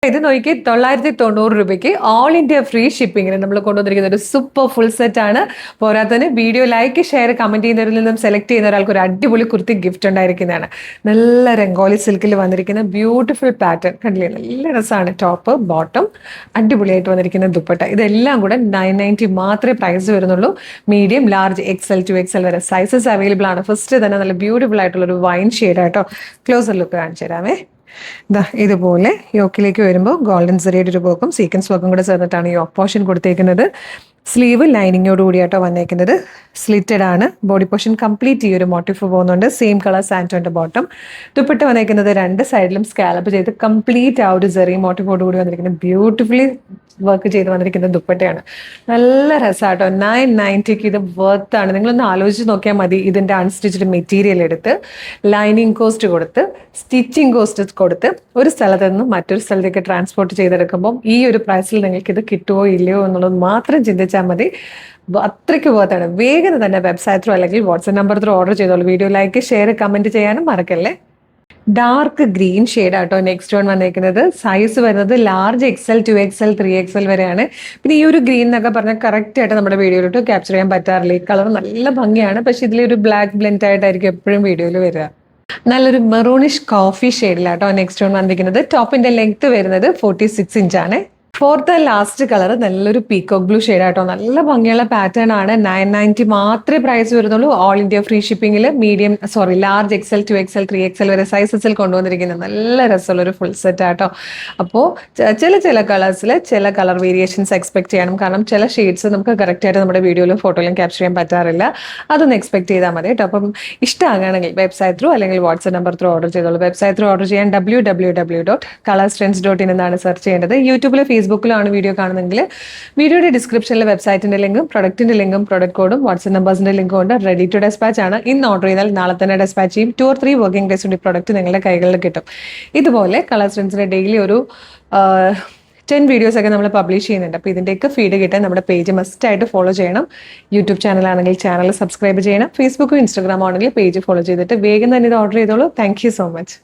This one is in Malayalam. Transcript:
ഇത് നോക്കി 990 രൂപയ്ക്ക് ഓൾ ഇന്ത്യ ഫ്രീ ഷിപ്പിങ്ങിന് നമ്മൾ കൊണ്ടുവന്നിരിക്കുന്ന ഒരു സൂപ്പർ ഫുൾ സെറ്റ് ആണ്. പോരാത്തതിന് വീഡിയോ ലൈക്ക് ഷെയർ കമന്റ് ചെയ്യുന്നവരിൽ നിന്നും സെലക്ട് ചെയ്യുന്ന ഒരാൾക്ക് ഒരു അടിപൊളി കുർത്തി ഗിഫ്റ്റ് ഉണ്ടായിരിക്കുന്നതാണ്. നല്ല രംഗോലി സിൽക്കിൽ വന്നിരിക്കുന്ന ബ്യൂട്ടിഫുൾ പാറ്റേൺ കണ്ടില്ലേ, നല്ല രസമാണ്. ടോപ്പ് ബോട്ടം അടിപൊളിയായിട്ട് വന്നിരിക്കുന്ന ദുപ്പട്ട, ഇതെല്ലാം കൂടെ 990 മാത്രമേ പ്രൈസ് വരുന്നുള്ളൂ. Medium, large, XL to XL വരെ സൈസസ് അവൈലബിൾ ആണ്. ഫസ്റ്റ് തന്നെ നല്ല ബ്യൂട്ടിഫുൾ ആയിട്ടുള്ള ഒരു വൈൻ ഷെയ്ഡ് ആയിട്ടോ. ക്ലോസർ ലുക്ക് കാണിച്ചു തരാമേ. ഇതുപോലെ യോക്കിലേക്ക് വരുമ്പോൾ ഗോൾഡൻ സെറിയുടെ ഒരു വർക്കും സീക്വൻസ് വർക്കും കൂടെ ചേർന്നിട്ടാണ് ഈ യോക്ക് പോർഷൻ കൊടുത്തേക്കുന്നത്. സ്ലീവ് ലൈനിങ്ങോട് കൂടിയാട്ടോ വന്നേക്കുന്നത്. സ്ലിറ്റഡ് ആണ്. ബോഡി പോർഷൻ കംപ്ലീറ്റ് ഈ ഒരു മോട്ടീഫ് പോകുന്നുണ്ട്. സെയിം കളർ സാൻറ്റോന്റെ ബോട്ടം. ദുപ്പട്ട വന്നേക്കുന്നത് രണ്ട് സൈഡിലും സ്കാലപ്പ് ചെയ്ത് കംപ്ലീറ്റ് ആ ഒരു സെറി മോട്ടീഫോട് കൂടി വന്നിരിക്കുന്നത് ബ്യൂട്ടിഫുള്ളി വർക്ക് ചെയ്ത് വന്നിരിക്കുന്ന ദുപ്പട്ടയാണ്. നല്ല രസമാട്ടോ. 990 ഇത് വർത്ത് ആണ്. നിങ്ങളൊന്ന് ആലോചിച്ച് നോക്കിയാൽ മതി. ഇതിന്റെ അൺസ്റ്റിച്ച്ഡ് മെറ്റീരിയൽ എടുത്ത് ലൈനിങ് കോസ്റ്റ് കൊടുത്ത് സ്റ്റിച്ചിങ് കോസ്റ്റ് കൊടുത്ത് ഒരു സ്ഥലത്ത് നിന്ന് മറ്റൊരു സ്ഥലത്തേക്ക് ട്രാൻസ്പോർട്ട് ചെയ്തെടുക്കുമ്പോൾ ഈ ഒരു പ്രൈസിൽ നിങ്ങൾക്ക് ഇത് കിട്ടുമോ ഇല്ലയോ എന്നുള്ളത് മാത്രം ചിന്തിച്ചാൽ മതി. അത്രയ്ക്ക് വേർത്താണ്. വേഗം തന്നെ വെബ്സൈറ്റ് ത്രൂ അല്ലെങ്കിൽ വാട്സ്ആപ്പ് നമ്പർ ത്രൂ ഓർഡർ ചെയ്തോളൂ. വീഡിയോ ലൈക്ക് ഷെയർ കമന്റ് ചെയ്യാനും മറക്കല്ലേ. ഡാർക്ക് ഗ്രീൻ ഷെയ്ഡ് ആട്ടോ നെക്സ്റ്റ് വൺ വന്നിരിക്കുന്നത്. സൈസ് വരുന്നത് large XL to XL 3XL വരെയാണ്. പിന്നെ ഈ ഒരു ഗ്രീൻ എന്നൊക്കെ പറഞ്ഞാൽ കറക്റ്റ് ആയിട്ട് നമ്മുടെ വീഡിയോയിലോട്ട് ക്യാപ്ചർ ചെയ്യാൻ പറ്റാറില്ല. ഈ കളർ നല്ല ഭംഗിയാണ്, പക്ഷെ ഇതിലൊരു ബ്ലാക്ക് ബ്ലെൻഡ് ആയിട്ടായിരിക്കും എപ്പോഴും വീഡിയോയിൽ വരിക. നല്ലൊരു മെറൂണിഷ് കോഫി ഷെയ്ഡിലാട്ടോ നെക്സ്റ്റ് വൺ വന്നിരിക്കുന്നത്. ടോപ്പിന്റെ ലെങ്ത് വരുന്നത് 46 ഇഞ്ചാണ്. ഫോർത്ത് ആൻഡ് ലാസ്റ്റ് കളർ നല്ലൊരു പീകോക്ക് ബ്ലൂ ഷെയ്ഡാട്ടോ. നല്ല ഭംഗിയുള്ള പാറ്റേൺ ആണ്. 990 മാത്രമേ പ്രൈസ് വരുന്നുള്ളൂ. ഓൾ ഇന്ത്യ ഫ്രീ ഷിപ്പിംഗിൽ large XL to XL 3XL വരെ സൈസസിൽ കൊണ്ടുവന്നിരിക്കുന്നത് നല്ല രസമുള്ള ഒരു ഫുൾ സെറ്റ് ആട്ടോ. അപ്പോൾ ചില കളേഴ്സിൽ ചില കളർ വേരിയേഷൻസ് എക്സ്പെക്ട് ചെയ്യണം. കാരണം ചില ഷെയ്ഡ്സ് നമുക്ക് കറക്റ്റ് ആയിട്ട് നമ്മുടെ വീഡിയോയിലും ഫോട്ടോയിലും ക്യാപ്ചർ ചെയ്യാൻ പറ്റാറില്ല. അതൊന്ന് എക്സ്പെക്ട് ചെയ്താൽ മതി കേട്ടോ. അപ്പം ഇഷ്ടമാണെങ്കിൽ വെബ്സൈറ്റ് ത്രൂ അല്ലെങ്കിൽ വാട്സ്ആപ്പ് നമ്പർ ത്രൂ ഓർഡർ ചെയ്തോളൂ. വെബ്സൈറ്റ് ത്രൂ ഓർഡർ ചെയ്യാൻ www.colorstrends.in എന്നാണ് സെർച്ച് ചെയ്യേണ്ടത്. യൂട്യൂബിൽ ഫേസ്ബുക്കിലാണ് വീഡിയോ കാണുന്നതെങ്കിൽ വീഡിയോയുടെ ഡിസ്ക്രിപ്ഷനിലെ വെബ്സൈറ്റിന്റെ ലിങ്കും പ്രൊഡക്റ്റിന്റെ ലിങ്കും പ്രൊഡക്റ്റ് കോഡും വാട്സ്ആപ്പ് നമ്പേഴ്സിന്റെ ലിങ്കും ഉണ്ട്. റെഡി ടു ഡെസ്പാച്ച് ആണ്. ഇന്ന് ഓർഡർ ചെയ്താൽ നാളെ തന്നെ ഡെസ്പാച്ച് ചെയ്യും. 2 or 3 വർക്കിംഗ് ഡേയ്സ് കൊണ്ട് ഈ പ്രൊഡക്റ്റ് നിങ്ങളുടെ കൈകളിൽ കിട്ടും. ഇതുപോലെ കളർ സ്ട്രെൻസിന്റെ ഡെയിലി ഒരു 10 വീഡിയോസ് ഒക്കെ നമ്മൾ പബ്ലിഷ് ചെയ്യുന്നുണ്ട്. അപ്പോൾ ഇതിൻ്റെയൊക്കെ ഫീഡ് കിട്ടാൻ നമ്മുടെ പേജ് മസ്റ്റ് ആയിട്ട് ഫോളോ ചെയ്യണം. യൂട്യൂബ് ചാനലാണെങ്കിൽ ചാനൽ സബ്സ്ക്രൈബ് ചെയ്യണം. ഫേസ്ബുക്കും ഇൻസ്റ്റാഗ്രാമും ആണെങ്കിൽ പേജ് ഫോളോ ചെയ്തിട്ട് വേഗം തന്നെ ഇത് ഓർഡർ ചെയ്തോളൂ. Thank you so much.